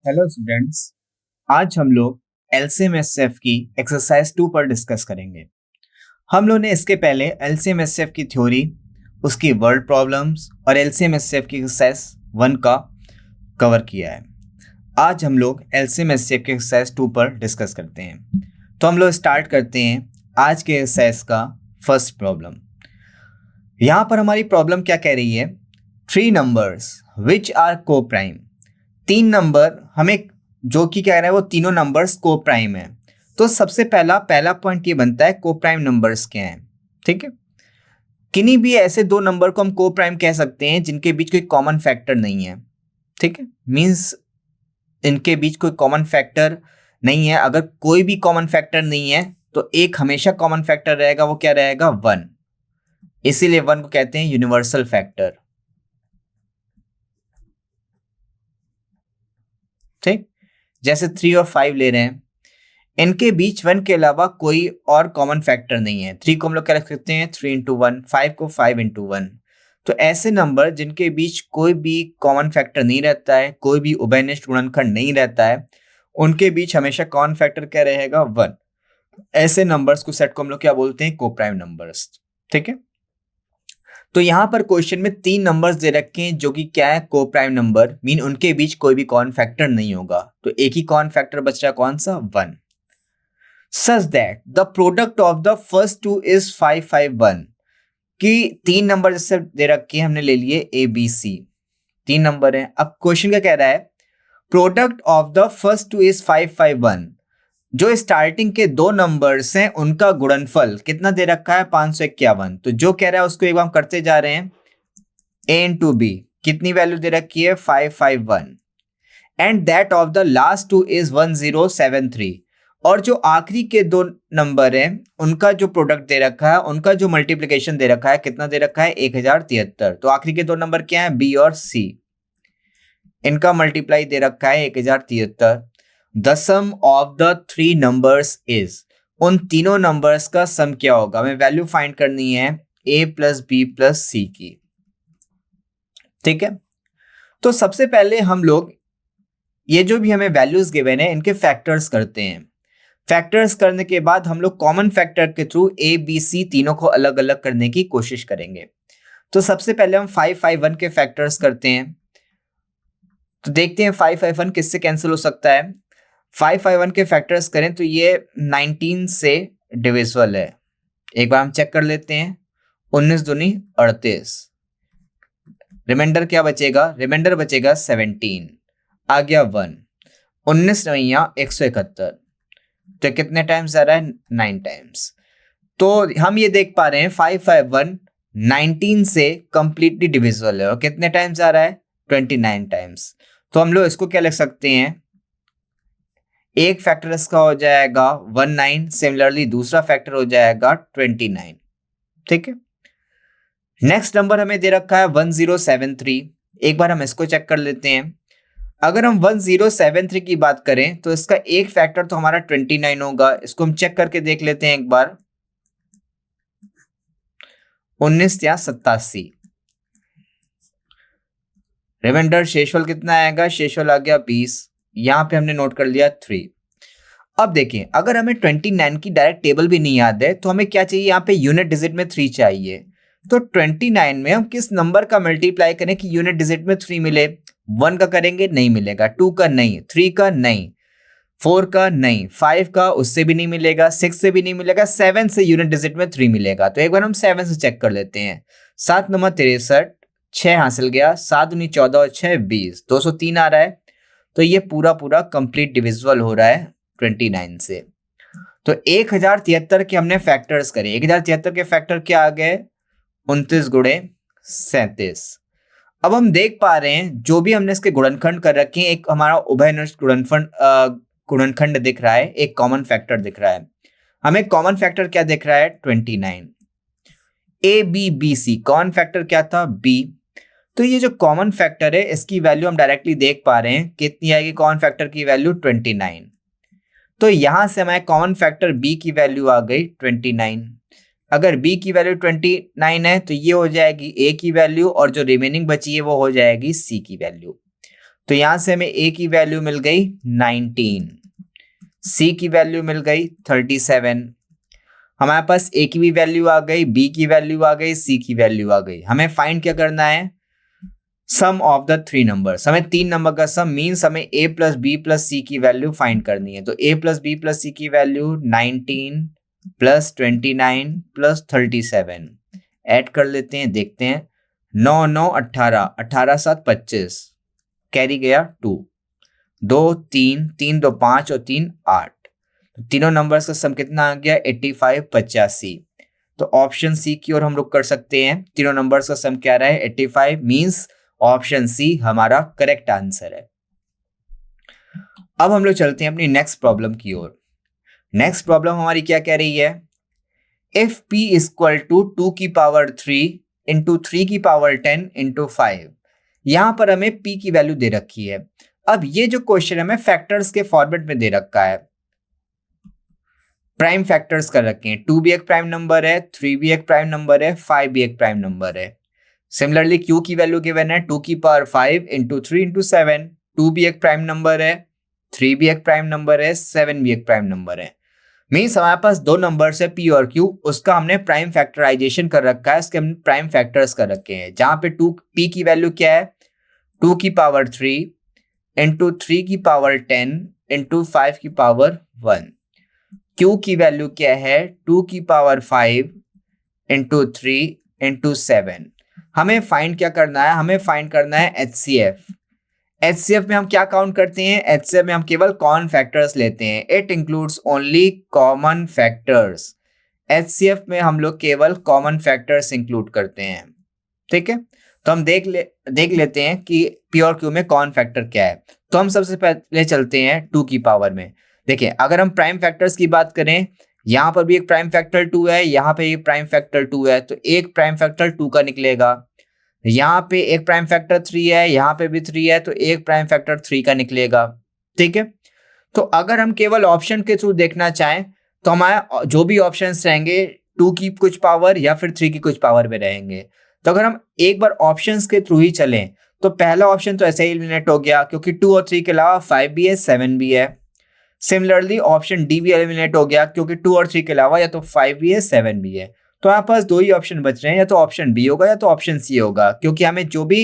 Hello students. आज हम लोग एलसीएम एसएफ की एक्सरसाइज 2 पर डिस्कस करेंगे। हम लोग ने इसके पहले एलसीएम एसएफ की थ्योरी, उसकी वर्ड प्रॉब्लम्स और एलसीएम एसएफ की एक्सरसाइज 1 का कवर किया है। आज हम लोग एलसीएम एसएफ की एक्सरसाइज 2 पर डिस्कस करते हैं। तो हम लोग स्टार्ट करते हैं आज के एक्सरसाइज का फर्स्ट प्रॉब्लम। यहाँ पर हमारी प्रॉब्लम क्या कह रही है? 3 नंबर्स विच आर को प्राइम। 3 नंबर हमें जो कि कह रहा है वो तीनों नंबर्स को प्राइम है। तो सबसे पहला पॉइंट ये बनता है को प्राइम नंबर्स क्या हैं। ठीक है, किन्हीं भी ऐसे दो नंबर को हम को प्राइम कह सकते हैं जिनके बीच कोई कॉमन फैक्टर नहीं है। ठीक है, मींस इनके बीच कोई कॉमन फैक्टर नहीं है। अगर कोई भी कॉमन फैक्टर नहीं है तो एक हमेशा कॉमन फैक्टर रहेगा, वो क्या रहेगा? 1। इसीलिए 1 को कहते हैं यूनिवर्सल फैक्टर। ठीक, जैसे 3 और 5 ले रहे हैं, इनके बीच 1 के अलावा कोई और कॉमन फैक्टर नहीं है। 3 को हम लोग क्या रख सकते हैं? 3 इंटू 1। 5 को 5 इंटू 1। तो ऐसे नंबर जिनके बीच कोई भी कॉमन फैक्टर नहीं रहता है, कोई भी उभयनिष्ठ गुणनखंड नहीं रहता है, उनके बीच हमेशा कॉमन फैक्टर क्या रहेगा? 1। ऐसे नंबर्स को सेट को हम लोग क्या बोलते हैं? को प्राइम नंबर्स। ठीक है, तो यहाँ पर क्वेश्चन में 3 नंबर्स दे रखे हैं जो कि क्या है? को प्राइम नंबर, मीन उनके बीच कोई भी कॉमन फैक्टर नहीं होगा। तो एक ही कॉमन फैक्टर बच रहा है, कौन सा? 1। Such that the product of the first two is 551। कि 3 नंबर जैसे दे रखे हैं, हमने ले लिए ए बी सी, 3 नंबर हैं। अब क्वेश्चन क्या कह रहा है? Product of the first two is 551। जो स्टार्टिंग के दो नंबर्स हैं उनका गुणनफल कितना दे रखा है? 551। तो जो कह रहा है उसको एक बार हम करते जा रहे हैं। ए इंटू बी कितनी वैल्यू दे रखी है? 551। And that of the last two is 1073। और जो आखिरी के दो नंबर हैं उनका जो प्रोडक्ट दे रखा है, उनका जो मल्टीप्लिकेशन दे रखा है, कितना दे रखा है? 1073। तो आखिरी के दो नंबर क्या है? बी और सी। इनका मल्टीप्लाई दे रखा है 1073। The sum of the 3 numbers is. उन तीनों नंबर्स का सम क्या होगा? हमें वैल्यू फाइंड करनी है ए प्लस बी प्लस सी की। ठीक है, तो सबसे पहले हम लोग ये जो भी हमें वैल्यूज गिवन है इनके फैक्टर्स करते हैं। फैक्टर्स करने के बाद हम लोग कॉमन फैक्टर के थ्रू ए बी सी तीनों को अलग अलग करने की कोशिश करेंगे। तो सबसे पहले हम 551 के फैक्टर्स करते हैं। तो देखते हैं 551 किससे कैंसिल हो सकता है। 551 के फैक्टर्स करें तो ये 19 से डिविजिबल है। एक बार हम चेक कर लेते हैं। 19 दूनी 38। रिमाइंडर क्या बचेगा? रिमाइंडर बचेगा 17। आ गया 1। 19 नवैया 171। तो कितने टाइम्स आ रहा है? 9 टाइम्स। तो हम ये देख पा रहे हैं 551 19 से कंप्लीटली डिविजिबल है। और कितने टाइम्स आ रहा है? 29 टाइम्स। तो हम लोग इसको क्या लिख सकते हैं? एक फैक्टर इसका हो जाएगा 19, सिमिलरली दूसरा फैक्टर हो जाएगा 29। ठीक है, नेक्स्ट नंबर हमें दे रखा है 1073। एक बार हम इसको चेक कर लेते हैं। अगर हम 1073 की बात करें तो इसका एक फैक्टर तो हमारा 29 होगा। इसको हम चेक करके देख लेते हैं एक बार। 19 या 87। रिमाइंडर शेषफल कितना आएगा? शेषफल आ गया 20। यहां पे हमने नोट कर लिया 3। अब देखिए, अगर हमें 29 की डायरेक्ट टेबल भी नहीं याद है तो हमें क्या चाहिए? यहाँ पे यूनिट डिजिट में 3 चाहिए। तो 29 में हम किस नंबर का मल्टीप्लाई करें कि यूनिट डिजिट में 3 मिले? 1 का करेंगे, नहीं मिलेगा। 2 का नहीं, 3 का नहीं, 4 का नहीं, 5 का उससे भी नहीं मिलेगा, 6 से भी नहीं मिलेगा, 7 से यूनिट डिजिट में 3 मिलेगा। तो एक बार हम 7 से चेक कर लेते हैं। 7 नंबर 63, 6 हासिल गया, 7 दूनी 14 और 6 20, 203 आ रहा है। तो ये पूरा पूरा कंप्लीट डिविजिबल हो रहा है 29 से। तो 1073 के हमने फैक्टर्स करे। 1073 के फैक्टर क्या आ गए? 29 गुणे 37। अब हम देख पा रहे हैं जो भी हमने इसके गुणनखंड कर रखे हैं, एक हमारा उभयनिष्ठ गुणनखंड दिख रहा है, एक कॉमन फैक्टर दिख रहा है। हमें कॉमन फैक्टर क्या दिख रहा है? 29। A B B C common factor क्या था? बी। तो ये जो कॉमन फैक्टर है इसकी वैल्यू हम डायरेक्टली देख पा रहे हैं। कितनी आएगी कॉमन फैक्टर की वैल्यू? 29। तो यहां से हमारे कॉमन फैक्टर बी की वैल्यू आ गई 29। अगर b की वैल्यू 29 है तो ये हो जाएगी a की वैल्यू, और जो रिमेनिंग बची है वो हो जाएगी c की वैल्यू। तो यहां से हमें ए की वैल्यू मिल गई 19, सी की वैल्यू मिल गई 37, हमारे पास ए की भी वैल्यू आ गई, बी की वैल्यू आ गई, सी की वैल्यू आ गई। हमें फाइंड क्या करना है? सम ऑफ द थ्री नंबर्स। हमें तीन नंबर का सम मीन्स हमें ए प्लस बी प्लस सी की वैल्यू फाइंड करनी है। तो ए प्लस बी प्लस सी की वैल्यू 19 प्लस 29 प्लस 37 ऐड कर लेते हैं, देखते हैं। 9 9 18, 18 7 25, कैरी गया 2, 2 3 3 2 5 और 3 8। तीनों नंबर्स का सम कितना आ गया? 85 85। तो ऑप्शन सी की ओर हम लोग कर सकते हैं। तीनों नंबर्स का सम क्या रहा है? 85, मींस ऑप्शन सी हमारा करेक्ट आंसर है। अब हम लोग चलते हैं अपनी नेक्स्ट प्रॉब्लम की ओर। नेक्स्ट प्रॉब्लम हमारी क्या कह रही है? इफ p इक्वल टू 2 की पावर 3 इंटू 3 की पावर 10 इंटू 5। यहां पर हमें p की वैल्यू दे रखी है। अब ये जो क्वेश्चन हमें फैक्टर्स के फॉर्मेट में दे रखा है, प्राइम फैक्टर्स कर रखे हैं। 2 भी एक प्राइम नंबर है, 3 भी एक प्राइम नंबर है, 5 भी एक प्राइम नंबर है। सिमिलरली q की वैल्यू गिवन है 2 की पावर 5 इंटू 3 इंटू 7। 2 भी एक प्राइम नंबर है, 3 भी एक प्राइम नंबर है, 7 भी एक प्राइम नंबर है। मीन्स हमारे पास दो नंबर्स है p और q, उसका हमने प्राइम फैक्टराइजेशन कर रखा है, इसके हमने प्राइम फैक्टर्स कर रखे हैं। जहां पे p की वैल्यू क्या है? 2 की पावर 3 इंटू 3 की पावर 10 इंटू 5 की पावर 1। q की वैल्यू क्या है? 2 की पावर 5 इंटू 3 इंटू 7। हमें फाइंड क्या करना है? हमें फाइंड करना है HCF। HCF में हम क्या काउंट करते हैं? HCF में हम केवल कॉमन फैक्टर्स लेते हैं। It includes only common factors. HCF में हम लोग केवल कॉमन फैक्टर्स इंक्लूड करते हैं। ठीक है, तो हम देख लेते हैं कि P और Q में कॉमन फैक्टर क्या है। तो हम सबसे पहले चलते हैं 2 की पावर में। देखिए, अगर हम प्राइम फैक्टर्स की बात करें, यहाँ पर भी एक प्राइम फैक्टर 2 है, यहाँ पे एक प्राइम फैक्टर 2 है, तो एक प्राइम फैक्टर 2 का निकलेगा। यहाँ पे एक प्राइम फैक्टर 3 है, यहाँ पे भी 3 है, तो एक प्राइम फैक्टर 3 का निकलेगा। ठीक है, तो अगर हम केवल ऑप्शन के थ्रू देखना चाहें तो हमारे जो भी ऑप्शंस रहेंगे 2 की कुछ पावर या फिर 3 की कुछ पावर में रहेंगे। तो अगर हम एक बार ऑप्शंस के थ्रू ही चलें तो पहला ऑप्शन तो ऐसे ही एलिमिनेट हो गया, क्योंकि 2 और 3 के अलावा 5 भी है, 7 भी है। सिमिलरली ऑप्शन डी भी एलिमिनेट हो गया, क्योंकि 2 और 3 के अलावा या तो 5 भी है, 7 भी है। तो हमारे पास दो ही ऑप्शन बच रहे हैं, या तो ऑप्शन बी होगा या तो ऑप्शन सी होगा, क्योंकि हमें जो भी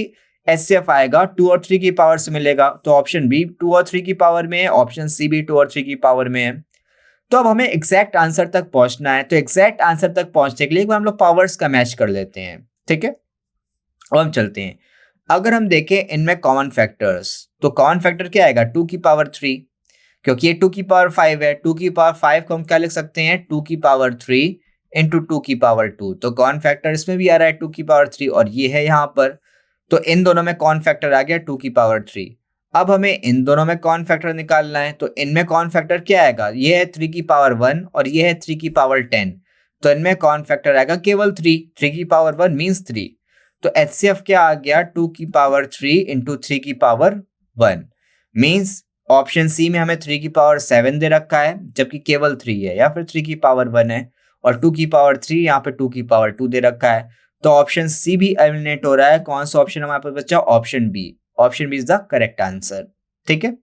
HCF आएगा 2 और 3 की पावर से मिलेगा। तो ऑप्शन बी 2 और 3 की पावर में है, ऑप्शन सी भी 2 और 3 की पावर में है। तो अब हमें एग्जैक्ट आंसर तक पहुंचना है। तो एग्जैक्ट आंसर तक पहुंचने के लिए हम लोग पावर्स का मैच कर लेते हैं। ठीक है, अब हम चलते हैं। अगर हम देखें इनमें कॉमन फैक्टर्स, तो कॉमन फैक्टर क्या आएगा? 2 की पावर 3, क्योंकि ये 2 की पावर 5 है। 2 की पावर 5 को हम क्या लिख सकते हैं? 2 की पावर 3 इंटू 2 की पावर 2। तो कॉमन फैक्टर इसमें भी आ रहा है 2 की पावर 3, और ये है यहाँ पर। तो इन दोनों में कॉमन फैक्टर आ गया 2 की पावर 3। अब हमें इन दोनों में कॉमन फैक्टर निकालना है। तो इनमें कॉमन फैक्टर क्या आएगा? ये है 3 की पावर 1 और ये है 3 की पावर 10। तो इनमें कॉमन फैक्टर आएगा केवल 3। 3 की पावर 1 मीन्स 3। तो HCF क्या आ गया? 2 की पावर 3 इंटू 3 की पावर 1, मीन्स ऑप्शन सी में हमें 3 की पावर 7 दे रखा है, जबकि केवल 3 है, या फिर 3 की पावर 1 है, और 2 की पावर 3 यहाँ पे 2 की पावर 2 दे रखा है। तो ऑप्शन सी भी एलिमिनेट हो रहा है। कौन सा ऑप्शन हमारे पास बचा? Option B. Option B is the correct answer. ठीक है,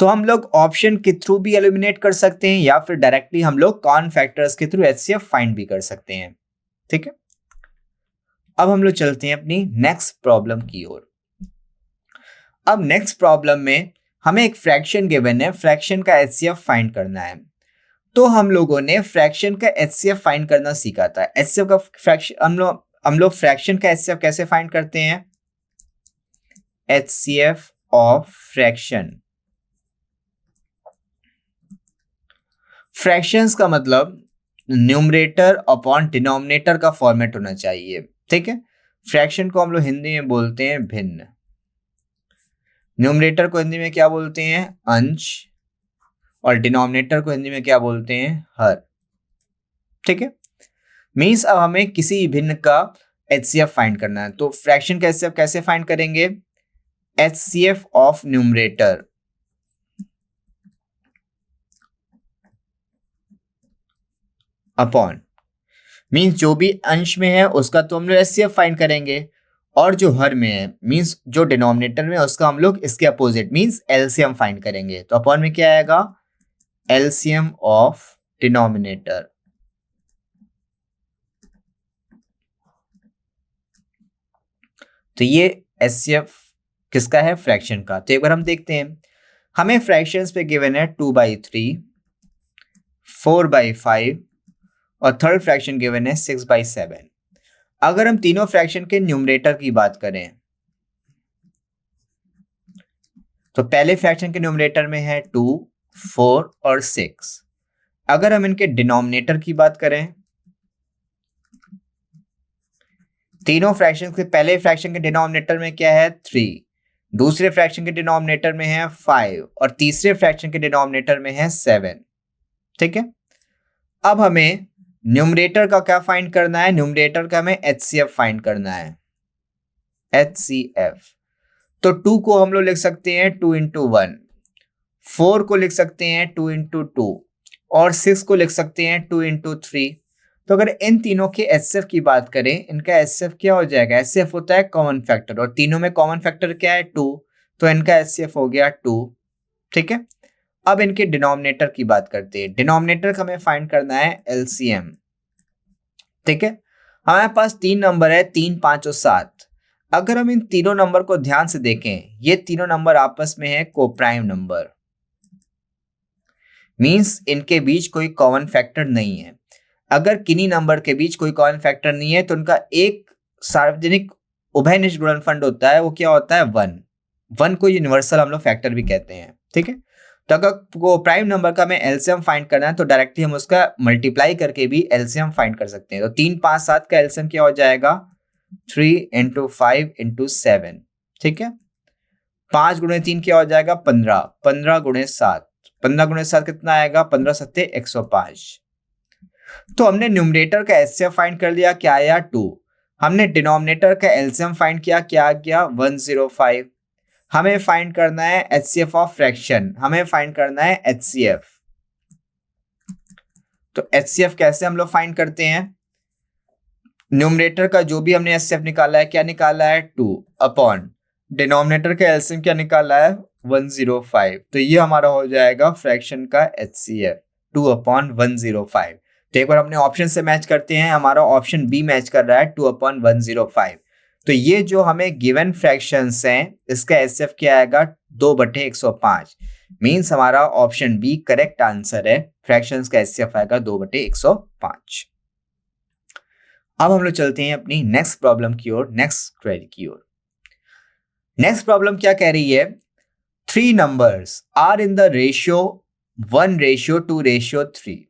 तो हम लोग ऑप्शन के थ्रू भी एलिमिनेट कर सकते हैं, या फिर डायरेक्टली हम लोग कॉमन फैक्टर्स के थ्रू HCF फाइंड भी कर सकते हैं। ठीक है, अब हम लोग चलते हैं अपनी नेक्स्ट प्रॉब्लम की ओर। अब नेक्स्ट प्रॉब्लम में हमें एक फ्रैक्शन गिवन है, फ्रैक्शन का HCF फाइंड करना है। तो हम लोगों ने फ्रैक्शन का HCF फाइंड करना सीखा था। HCF का फ्रैक्शन हम लोग फ्रैक्शन का HCF कैसे फाइंड करते हैं? HCF of fraction. फ्रैक्शंस का मतलब न्यूमरेटर अपॉन डिनोमिनेटर का फॉर्मेट होना चाहिए। ठीक है, फ्रैक्शन को हम लोग हिंदी में बोलते हैं भिन्न। न्यूमरेटर को हिंदी में क्या बोलते हैं? अंश। और डिनोमिनेटर को हिंदी में क्या बोलते हैं? हर। ठीक है, मीन्स अब हमें किसी भिन्न का HCF फाइंड करना है। तो फ्रैक्शन का HCF कैसे फाइंड करेंगे? HCF of numerator upon, means जो भी अंश में है उसका तो हम लोग HCF फाइंड करेंगे, और जो हर में है मींस जो डिनोमिनेटर में है उसका हम लोग इसके अपोजिट मींस एलसीएम फाइंड करेंगे। तो अपॉन में क्या आएगा, एलसीएम ऑफ डिनोमिनेटर। तो ये एचसीएफ किसका है, फ्रैक्शन का। तो एक बार हम देखते हैं, हमें फ्रैक्शंस पे गिवन है 2/3, 4/5 और थर्ड फ्रैक्शन गिवन है 6/7। अगर हम तीनों फ्रैक्शन के न्यूमरेटर की बात करें तो पहले फ्रैक्शन के न्यूमरेटर में है 2, 4 और 6। अगर हम इनके डिनोमिनेटर की बात करें, तीनों फ्रैक्शन के पहले फ्रैक्शन के डिनोमिनेटर में क्या है 3, दूसरे फ्रैक्शन के डिनोमिनेटर में है 5 और तीसरे फ्रैक्शन के डिनोमिनेटर में है 7। ठीक है, अब हमें न्यूमरेटर का क्या फाइंड करना है, न्यूमरेटर का हमें एचसीएफ फाइंड करना है, एचसीएफ। तो 2 को हम लोग लिख सकते हैं 2 into 1, 4 को लिख सकते हैं 2 into 2 और 6 को लिख सकते हैं 2 into 3। तो अगर इन तीनों के एचसीएफ की बात करें, इनका एचसीएफ क्या हो जाएगा, एचसीएफ होता है कॉमन फैक्टर और तीनों में कॉमन फैक्टर क्या है 2, तो इनका एचसीएफ हो गया 2। ठीक है, अब इनके डिनोमिनेटर की बात करते हैं, डिनोमिनेटर का हमें फाइंड करना है एलसीएम। ठीक है, हमारे पास 3 नंबर है 3, 5 और 7। अगर हम इन तीनों नंबर को ध्यान से देखें, ये तीनों नंबर आपस में है कोप्राइम नंबर, मींस इनके बीच कोई कॉमन फैक्टर नहीं है। अगर किन्हीं नंबर के बीच कोई कॉमन फैक्टर नहीं है तो उनका एक सार्वजनिक उभयनिष्ठ गुणनफल होता है, वो क्या होता है 1। 1 को यूनिवर्सल हम लोग फैक्टर भी कहते हैं। ठीक है, तो अगर को प्राइम नंबर का हमें एलसीएम फाइंड करना है तो डायरेक्टली हम उसका मल्टीप्लाई करके भी एलसीएम फाइंड कर सकते हैं। तो 3, 5, 7 का एलसीएम क्या हो जाएगा 3 into 5 into 7। ठीक है, 5 गुणे 3 क्या हो जाएगा 15, 15 गुणे 7, 15 गुणे 7 कितना आएगा 15 सत्ते 105। तो हमने न्यूमरेटर का एचसीएफ फाइंड कर लिया, क्या आया 2। हमने डिनोमिनेटर का एलसीएम फाइंड किया, क्या आ गया 105। हमें फाइंड करना है एचसीएफ ऑफ फ्रैक्शन, हमें फाइंड करना है एचसीएफ। तो एचसीएफ कैसे हम लोग फाइंड करते हैं, न्यूमरेटर का जो भी हमने एचसीएफ निकाला है, क्या निकाला है 2 अपॉन डिनोमिनेटर का एलसीएम क्या निकाला है 105। तो ये हमारा हो जाएगा फ्रैक्शन का एचसीएफ 2/105। तो एक बार अपने ऑप्शन से मैच करते हैं, हमारा ऑप्शन बी मैच कर रहा है 2/105। तो ये जो हमें गिवन फ्रैक्शंस हैं इसका एचसीएफ क्या आएगा 2/105, मींस हमारा ऑप्शन बी करेक्ट आंसर है, फ्रैक्शंस का एचसीएफ आएगा 2/105। अब हम लोग चलते हैं अपनी नेक्स्ट प्रॉब्लम की ओर, नेक्स्ट क्वेरी की ओर। नेक्स्ट प्रॉब्लम क्या कह रही है, 3 numbers are in the ratio 1:2:3।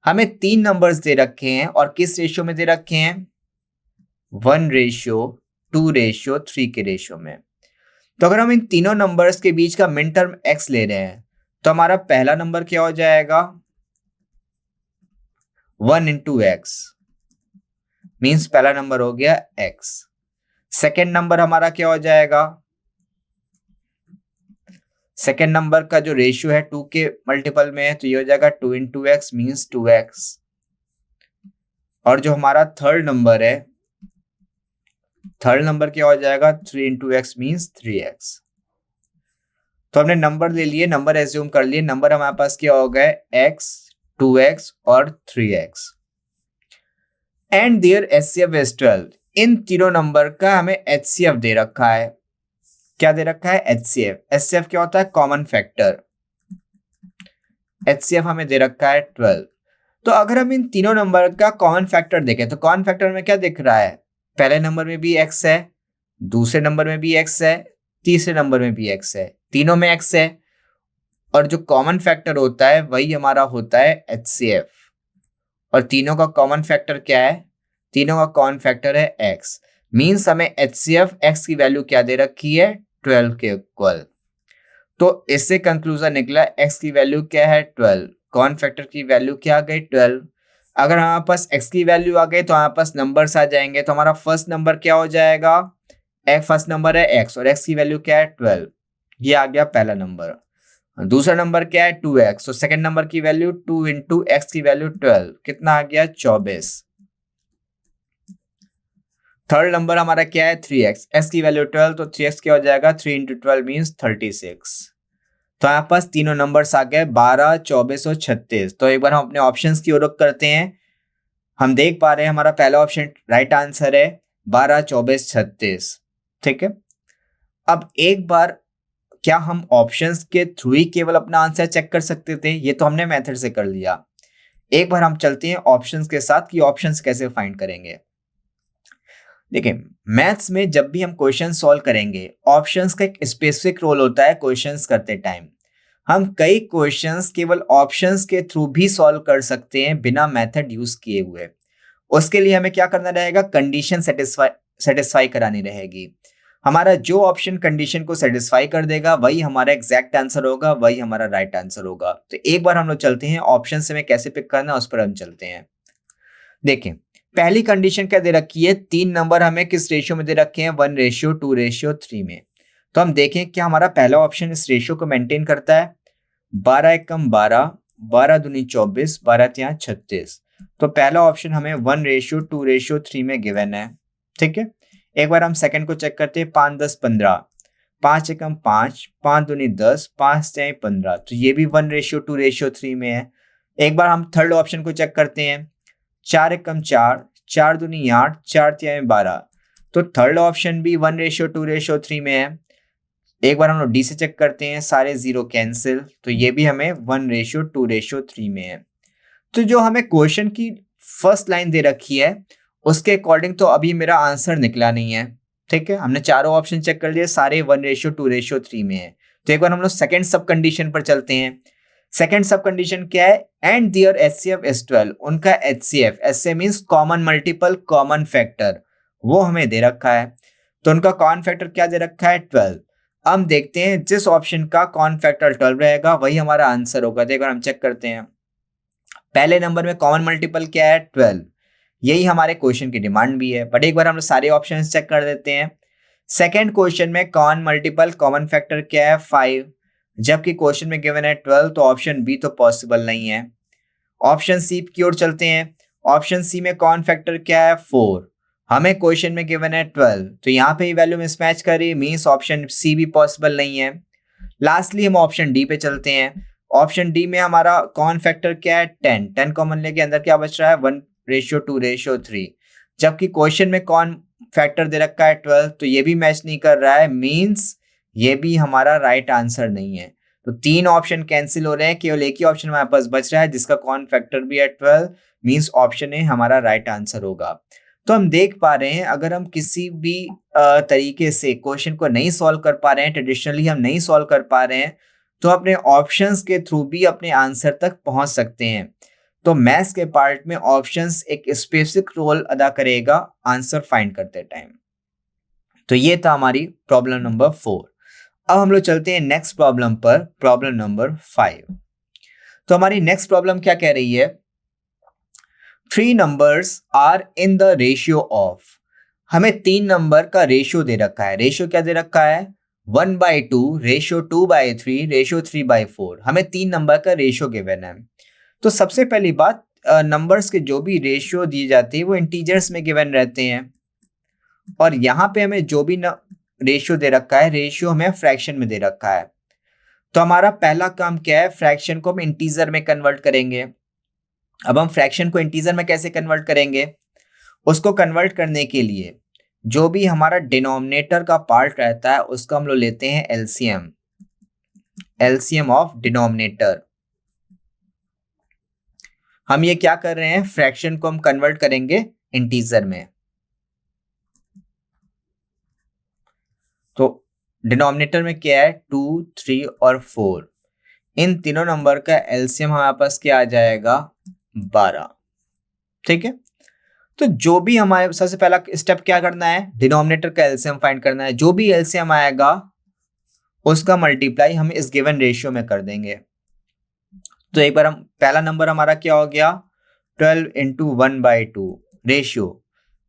हमें 3 नंबर्स दे रखे हैं और किस रेशियो में दे रखे हैं 1:2:3 के रेशियो में। तो अगर हम इन तीनों नंबर्स के बीच का मिन टर्म x ले रहे हैं तो हमारा पहला नंबर क्या हो जाएगा 1 into x, मींस पहला नंबर हो गया x। सेकेंड नंबर हमारा क्या हो जाएगा, सेकेंड नंबर का जो रेशियो है 2 के मल्टीपल में है तो ये हो जाएगा 2 into x मींस 2x। और जो हमारा थर्ड नंबर है, थर्ड नंबर क्या हो जाएगा 3 into x मींस 3x। तो हमने नंबर ले लिए, नंबर एज्यूम कर लिए, नंबर हमारे पास क्या हो गए x, 2x और 3x and their HCF is 12। इन तीनों नंबर का हमें एचसीएफ दे रखा है, क्या दे रखा है एचसीएफ। एचसीएफ क्या होता है कॉमन फैक्टर, एचसीएफ हमें दे रखा है 12। तो अगर हम इन तीनों नंबर का कॉमन फैक्टर देखें तो कॉमन फैक्टर में क्या दिख रहा है, पहले नंबर में भी x है, दूसरे नंबर में भी x है, तीसरे नंबर में भी x है, तीनों में x है और जो कॉमन फैक्टर होता है वही हमारा होता है एचसीएफ। और तीनों का कॉमन फैक्टर क्या है, तीनों का कॉमन फैक्टर है x, मींस हमें एचसीएफ x की वैल्यू क्या दे रखी है 12 के इक्वल। तो इससे कंक्लूजन निकला x की वैल्यू क्या है 12, कॉमन फैक्टर की वैल्यू क्या आ गई 12। अगर हमारे पास x की वैल्यू आ गई तो हमारे पास नंबर्स आ जाएंगे। तो हमारा फर्स्ट नंबर क्या हो जाएगा, फर्स्ट नंबर है x और x की वैल्यू क्या है 12, ये आ गया पहला नंबर। दूसरा नंबर क्या है 2x, तो सेकंड नंबर की वैल्यू 2 into x की वैल्यू 12, कितना आ गया 24। थर्ड नंबर हमारा क्या है 3x, x की वैल्यू 12, तो 3x क्या हो जाएगा 3 इंटू 12 मीन्स 36। तो यहाँ पास तीनों नंबर्स आ गए 12, 24 और 36। तो एक बार हम अपने ऑप्शंस की ओर रुख करते हैं। हम देख पा रहे हैं हमारा पहला ऑप्शन राइट आंसर है 12, 24, 36। ठीक है, अब एक बार क्या हम ऑप्शंस के थ्रू ही केवल अपना आंसर चेक कर सकते थे? ये तो हमने मेथड से कर लिया। एक बार हम चलते हैं ऑप्शंस के साथ कि ऑप्शंस कैसे फाइंड करेंगे। देखिए, मैथ्स में जब भी हम क्वेश्चन सॉल्व करेंगे, ऑप्शंस का एक स्पेसिफिक रोल होता है क्वेश्चंस करते टाइम। हम कई क्वेश्चंस केवल ऑप्शंस के थ्रू भी सॉल्व कर सकते हैं बिना मेथड यूज किए हुए। उसके लिए हमें क्या करना रहेगा? कंडीशन सेटिस्फाई करानी रहेगी। हमारा जो ऑप्शन कंडीशन को सेटिस्फाई कर देगा वही हमारा एग्जैक्ट आंसर होगा, वही हमारा राइट आंसर होगा। तो एक बार हम लोग चलते हैं ऑप्शन से हमें कैसे पिक करना है उस पर हम चलते हैं। देखें, पहली कंडीशन क्या दे रखी है? 3 नंबर हमें किस रेशियो में दे रखे हैं? 1:2:3 में। तो हम देखें क्या हमारा पहला ऑप्शन इस रेशियो को मेंटेन करता है। 12 एकम 12, 12 दूनी 24, 12 तिया 36। तो पहला ऑप्शन हमें 1:2:3 में गिवन है। ठीक है, एक बार हम सेकंड को चेक करते हैं। 5, 10, 15, 5 एकम 5, 5 दूनी 10, 5 तिया 15। तो ये भी 1:2:3 में है। एक बार हम थर्ड ऑप्शन को चेक करते हैं। 4 एकम 4, 4 दूनी 8, 4 तिया 12। तो थर्ड ऑप्शन भी 1:2:3 में है। एक बार हम लोग डी से चेक करते हैं, सारे जीरो कैंसिल, तो ये भी हमें 1:2:3 में है। तो जो हमें क्वेश्चन की फर्स्ट लाइन दे रखी है उसके अकॉर्डिंग तो अभी मेरा आंसर निकला नहीं है। ठीक है, हमने चारों ऑप्शन चेक कर लिए, सारे 1:2:3 में है। तो एक बार हम लोग सेकेंड सब कंडीशन पर चलते हैं। सेकेंड सब कंडीशन क्या है? And their HCF is 12। उनका HCF means common multiple common factor, वो हमें दे रखा है। तो उनका कॉमन फैक्टर क्या दे रखा है? 12। हम देखते हैं जिस ऑप्शन का कॉमन फैक्टर 12 रहेगा वही हमारा आंसर होगा। तो एक बार हम चेक करते हैं। पहले नंबर में कॉमन मल्टीपल क्या है? 12। यही हमारे क्वेश्चन की डिमांड भी है, बट एक बार हम सारे ऑप्शन चेक कर देते हैं। सेकेंड क्वेश्चन में कॉमन मल्टीपल कॉमन फैक्टर क्या है? 5, जबकि क्वेश्चन में गिवन है 12, तो ऑप्शन बी तो पॉसिबल नहीं है। ऑप्शन सी की ओर चलते हैं। ऑप्शन सी में कॉमन फैक्टर क्या है? 4। हमें क्वेश्चन में गिवन है 12, तो यहाँ पे वैल्यू मिसमैच करी, मीन्स ऑप्शन सी भी पॉसिबल नहीं है। लास्टली हम ऑप्शन डी पे चलते हैं। ऑप्शन डी में हमारा कॉमन फैक्टर क्या है? 10। 10 कॉमन लेके अंदर क्या बच रहा है? 1:2:3, जबकि क्वेश्चन में कॉमन फैक्टर दे रखा है 12, तो ये भी मैच नहीं कर रहा है, मीन्स ये भी हमारा राइट आंसर नहीं है। तो 3 ऑप्शन कैंसिल हो रहे हैं, केवल एक ही ऑप्शन हमारे पास बच रहा है जिसका कॉमन फैक्टर भी है 12, मीन्स ऑप्शन ए हमारा राइट आंसर होगा। तो हम देख पा रहे हैं अगर हम किसी भी तरीके से क्वेश्चन को नहीं सॉल्व कर पा रहे हैं, ट्रेडिशनली हम नहीं सॉल्व कर पा रहे हैं, तो अपने ऑप्शंस के थ्रू भी अपने आंसर तक पहुंच सकते हैं। तो मैथ्स के पार्ट में ऑप्शंस एक स्पेसिफिक रोल अदा करेगा आंसर फाइंड करते टाइम। तो ये था हमारी प्रॉब्लम नंबर 4। अब हम लोग चलते हैं नेक्स्ट प्रॉब्लम पर, प्रॉब्लम नंबर 5। तो हमारी नेक्स्ट प्रॉब्लम क्या कह रही है? 3 numbers are in the ratio of. हमें 3 नंबर का रेशियो दे रखा है। रेशियो क्या दे रखा है? 1/2, रेशियो 2/3, रेशियो 3/4। हमें 3 नंबर का रेशियो गिवन है। तो सबसे पहली बात, नंबर्स के जो भी रेशियो दी जाती है वो इंटीजर्स में गिवन रहते हैं, और यहाँ पे हमें जो भी रेशियो दे रखा है, रेशियो हमें फ्रैक्शन में दे रखा है। तो हमारा पहला काम क्या है? फ्रैक्शन को हम इंटीजर में कन्वर्ट करेंगे। अब हम फ्रैक्शन को इंटीजर में कैसे कन्वर्ट करेंगे? उसको कन्वर्ट करने के लिए जो भी हमारा डिनोमिनेटर का पार्ट रहता है उसका हम लोग लेते हैं एलसीएम, एलसीएम ऑफ डिनोमिनेटर। हम ये क्या कर रहे हैं? फ्रैक्शन को हम कन्वर्ट करेंगे इंटीजर में। तो डिनोमिनेटर में क्या है? 2, 3 और 4। इन तीनों नंबर का एलसीएम हमारे पास क्या आ जाएगा? 12। ठीक है, तो जो भी हमारे सबसे पहला स्टेप क्या करना है? डिनोमिनेटर का एलसीएम फाइंड करना है। जो भी एलसीएम आएगा उसका मल्टीप्लाई हम इस गिवन रेशियो में कर देंगे। तो एक बार हम पहला नंबर हमारा क्या हो गया? 12 इंटू 1/2 रेशियो।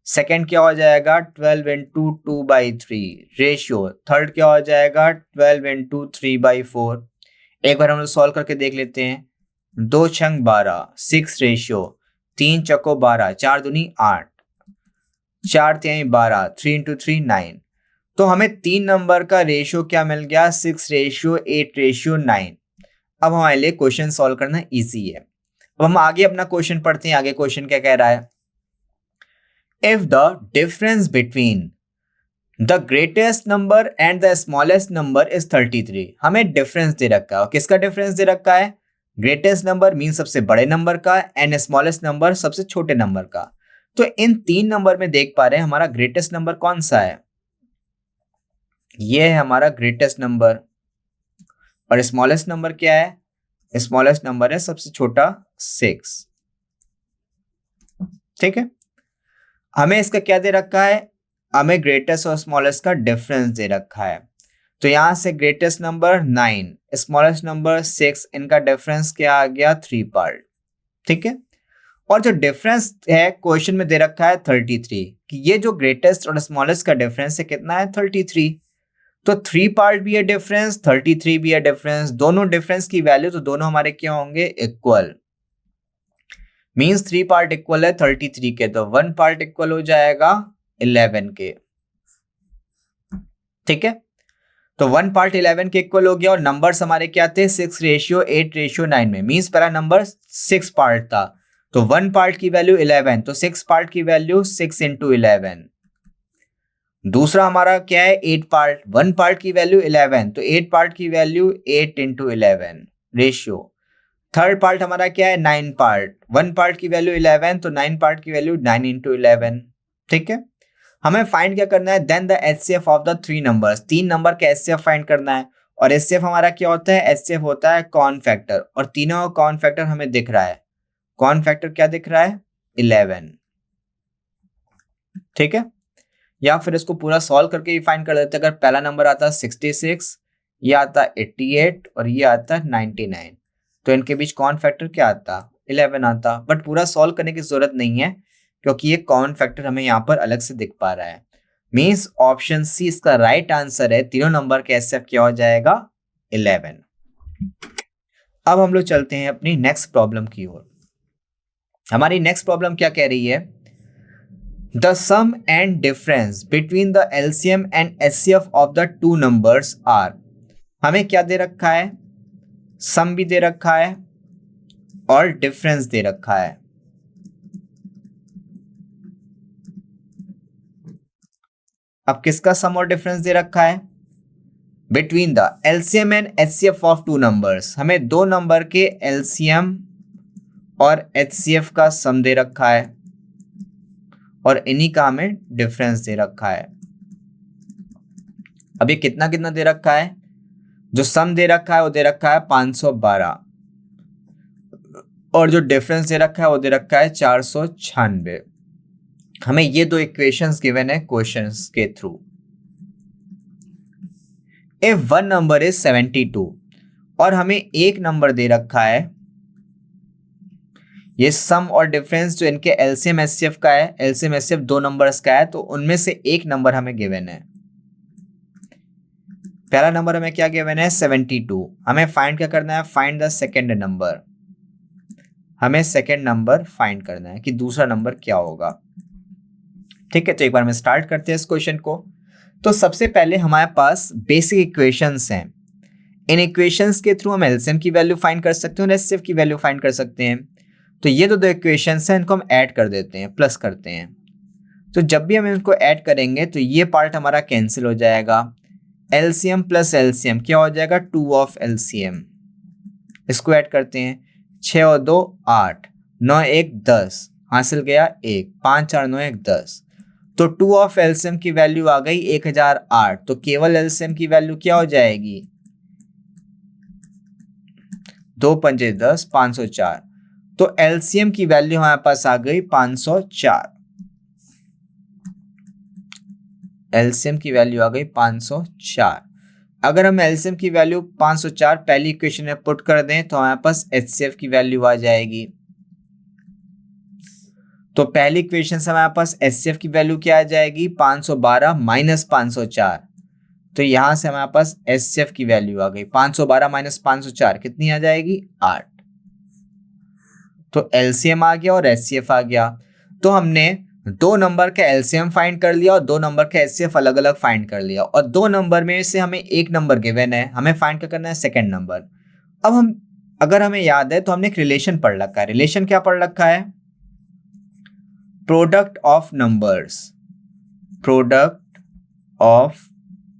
सेकेंड क्या हो जाएगा? 12 इंटू 2/3 रेशियो। थर्ड क्या हो जाएगा? 12 इंटू 3/4। एक बार हम लोग सॉल्व करके देख लेते हैं। 2 छंग 12, 6 रेशियो, 3 चको 12, 4 दूनी 8। 4 तिहाई 12, 3 इंटू 3 9। तो हमें 3 नंबर का रेशियो क्या मिल गया, 6:8:9। अब हमारे लिए क्वेश्चन सॉल्व करना इजी है। अब हम आगे अपना क्वेश्चन पढ़ते हैं। आगे क्वेश्चन क्या कह रहा है, if the difference between the greatest number and the smallest number is 33। हमें डिफरेंस दे रखा है, और किसका डिफरेंस दे रखा है, ग्रेटेस्ट नंबर मीन सबसे बड़े नंबर का, एंड स्मॉलेस्ट नंबर सबसे छोटे नंबर का। तो इन 3 नंबर में देख पा रहे हैं हमारा ग्रेटेस्ट नंबर कौन सा है, ये है हमारा ग्रेटेस्ट नंबर, और स्मॉलेस्ट नंबर क्या है, स्मॉलेस्ट नंबर है सबसे छोटा 6। ठीक है, हमें इसका क्या दे रखा है, हमें ग्रेटेस्ट और स्मॉलेस्ट का डिफरेंस दे रखा है। तो यहां से ग्रेटेस्ट नंबर 9, स्मॉलेस्ट नंबर 6, इनका डिफरेंस क्या आ गया, 3 पार्ट। ठीक है, और जो डिफरेंस है क्वेश्चन में दे रखा है 33, कि ये जो ग्रेटेस्ट और स्मॉलेस्ट का डिफरेंस है कितना है, 33। तो 3 पार्ट भी है डिफरेंस, 33 भी है डिफरेंस, दोनों डिफरेंस की वैल्यू तो दोनों हमारे क्या होंगे, इक्वल। मींस 3 पार्ट इक्वल है 33 के, तो 1 पार्ट इक्वल हो जाएगा 11 के। ठीक है, तो 1 पार्ट 11 के इक्वल हो गया, और नंबर्स हमारे क्या थे, 6:8:9 में। मींस पहला नंबर 6 पार्ट था, तो 1 पार्ट की वैल्यू 11, तो 6 पार्ट की वैल्यू 6 इंटू 11। दूसरा हमारा क्या है, 8 पार्ट, 1 पार्ट की वैल्यू 11, तो 8 पार्ट की value 8 into 11 ratio. Third part हमारा क्या है, 9 पार्ट, 1 पार्ट की वैल्यू 11, तो 9 पार्ट की वैल्यू 9 इंटू 11। ठीक है, हमें फाइंड क्या करना है, then the HCF of the 3 numbers, 3 number का एचसीएफ फाइंड करना है। और एचसीएफ हमारा क्या होता है, एचसीएफ होता है कॉमन फैक्टर, और तीनों का कॉमन फैक्टर हमें दिख रहा है। कॉमन फैक्टर क्या दिख रहा है, 11। ठीक है, या फिर इसको पूरा सॉल्व करके ही फाइंड कर देते हैं। अगर पहला नंबर आता 66, ये आता 88, और ये आता 99, तो इनके बीच कॉमन फैक्टर क्या आता, 11 आता। बट पूरा सॉल्व करने की जरूरत नहीं है, क्योंकि ये कॉमन फैक्टर हमें यहाँ पर अलग से दिख पा रहा है। मीन्स ऑप्शन सी इसका राइट आंसर है, तीनों नंबर का एचसीएफ क्या हो जाएगा, 11। अब हम लोग चलते हैं अपनी नेक्स्ट प्रॉब्लम की ओर। हमारी नेक्स्ट प्रॉब्लम क्या कह रही है, the sum and difference between the LCM and HCF of the 2 numbers are. हमें क्या दे रखा है, सम भी दे रखा है और डिफरेंस दे रखा है। अब किसका सम और डिफरेंस दे रखा है, between the LCM and HCF of 2 numbers. हमें 2 नंबर के एलसीएम और एचसीएफ का सम दे रखा है, और इन्हीं का हमें डिफरेंस दे रखा है। अब ये कितना कितना दे रखा है, जो सम दे रखा है वो दे रखा है 512, और जो डिफरेंस दे रखा है वो दे रखा है 496। हमें ये 2 इक्वेशंस गिवन है क्वेश्चंस के through. If one number is 72, और हमें एक नंबर दे रखा है, ये सम और डिफरेंस जो इनके एलसीएम एचसीएफ का है, एलसीएम एचसीएफ 2 नंबर्स का है, तो उनमें से एक नंबर हमें गिवन है। पहला नंबर हमें क्या गिवन है, 72। हमें फाइंड क्या करना है, फाइंड द सेकेंड नंबर। हमें सेकेंड नंबर फाइंड करना है कि दूसरा नंबर क्या होगा। ठीक है, तो एक बार में स्टार्ट करते हैं इस क्वेश्चन को। तो सबसे पहले हमारे पास बेसिक इक्वेशंस हैं। इन इक्वेशंस के थ्रू हम एलसीएम की वैल्यू फाइंड कर सकते हैं और एचसीएफ की वैल्यू फाइंड कर सकते हैं। तो ये तो 2 इक्वेशंस हैं, इनको हम ऐड कर देते हैं, प्लस करते हैं। तो जब भी हम इनको ऐड करेंगे तो ये पार्ट हमारा कैंसिल हो जाएगा। एलसीएम प्लस एलसीएम क्या हो जाएगा, 2 ऑफ एलसीएम। इसको ऐड करते हैं, 6 और 2 8, 9 1 10, हासिल गया 1, 5 4 9 1 10। तो 2 ऑफ एलसीएम की वैल्यू आ गई 1008। तो केवल एलसीएम की वैल्यू क्या हो जाएगी, 2 पंजे 10, 504। तो एलसीएम की वैल्यू हमारे पास आ गई 504। एलसीएम की वैल्यू आ गई 504। अगर हम एलसीएम की वैल्यू 504 पहली इक्वेशन में पुट कर दें तो हमारे पास एचसीएफ की वैल्यू आ जाएगी। तो पहली इक्वेशन से हमारे पास एचसीएफ की वैल्यू क्या आ जाएगी, 512 माइनस 504। तो यहां से हमारे पास एचसीएफ की वैल्यू आ गई 512 माइनस 504 कितनी आ जाएगी, 8। तो एलसीएम आ गया और एचसीएफ आ गया। तो हमने दो नंबर का एलसीएम फाइंड कर लिया और दो नंबर का एचसीएफ अलग अलग फाइंड कर लिया, और दो नंबर में से हमें एक नंबर गिवन है, हमें फाइंड क्या करना है, सेकंड नंबर। अब हम, अगर हमें याद है तो हमने एक रिलेशन पढ़ रखा है। रिलेशन क्या पढ़ रखा है, product of numbers. Product of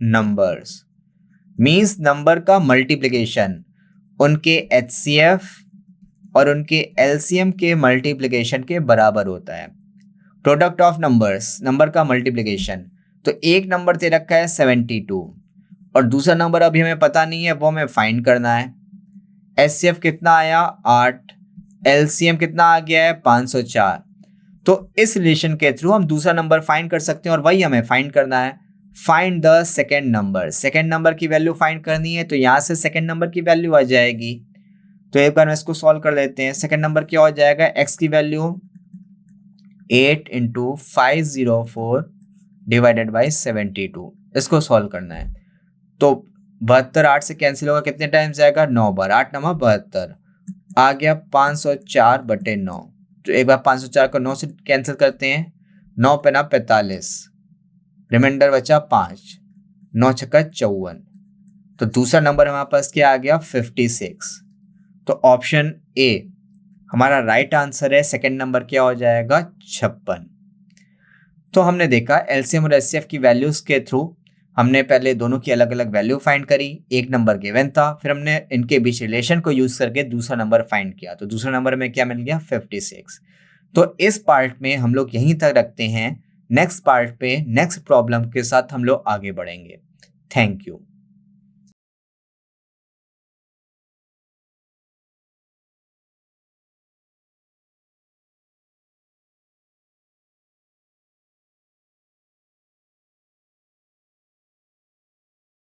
numbers means number का मल्टीप्लिकेशन उनके एचसीएफ और उनके एलसीएम के मल्टीप्लिकेशन के बराबर होता है। प्रोडक्ट ऑफ नंबर्स, नंबर का मल्टीप्लिकेशन। तो एक नंबर दे रखा है 72 और दूसरा नंबर अभी हमें पता नहीं है, वो हमें फाइंड करना है। एचसीएफ कितना आया 8, एलसीएम कितना आ गया है 504। तो इस रिलेशन के थ्रू हम दूसरा नंबर फाइंड कर सकते हैं और वही हमें फाइंड करना है। Find the second number, second number की वैल्यू फाइंड करनी है, तो यहाँ से सेकेंड नंबर की वैल्यू आ जाएगी। तो एक बार मैं इसको सॉल्व कर लेते हैं। सेकेंड नंबर क्या हो जाएगा, एक्स की वैल्यू 8 × 504 डिवाइडेड बाई 72, इसको सॉल्व करना है। तो 72 8 से कैंसिल होगा, कितने टाइम्स जाएगा, 9 बार, 8 9 72, आ गया 504/9। तो एक बार 504 को 9 से कैंसिल करते हैं, 9 पे 9 45, रिमाइंडर बचा 5, 9 छक्का 54। तो दूसरा नंबर हमारे पास क्या आ गया 56। तो ऑप्शन ए हमारा राइट आंसर है। सेकंड नंबर क्या हो जाएगा 56। तो हमने देखा एलसीएम और एचसीएफ की वैल्यूज के थ्रू हमने पहले दोनों की अलग अलग वैल्यू फाइंड करी, एक नंबर गिवन था, फिर हमने इनके बीच रिलेशन को यूज करके दूसरा नंबर फाइंड किया। तो दूसरा नंबर में क्या मिल गया 56। तो इस पार्ट में हम लोग यहीं तक रखते हैं। नेक्स्ट पार्ट पे नेक्स्ट प्रॉब्लम के साथ हम लोग आगे बढ़ेंगे। Thank you.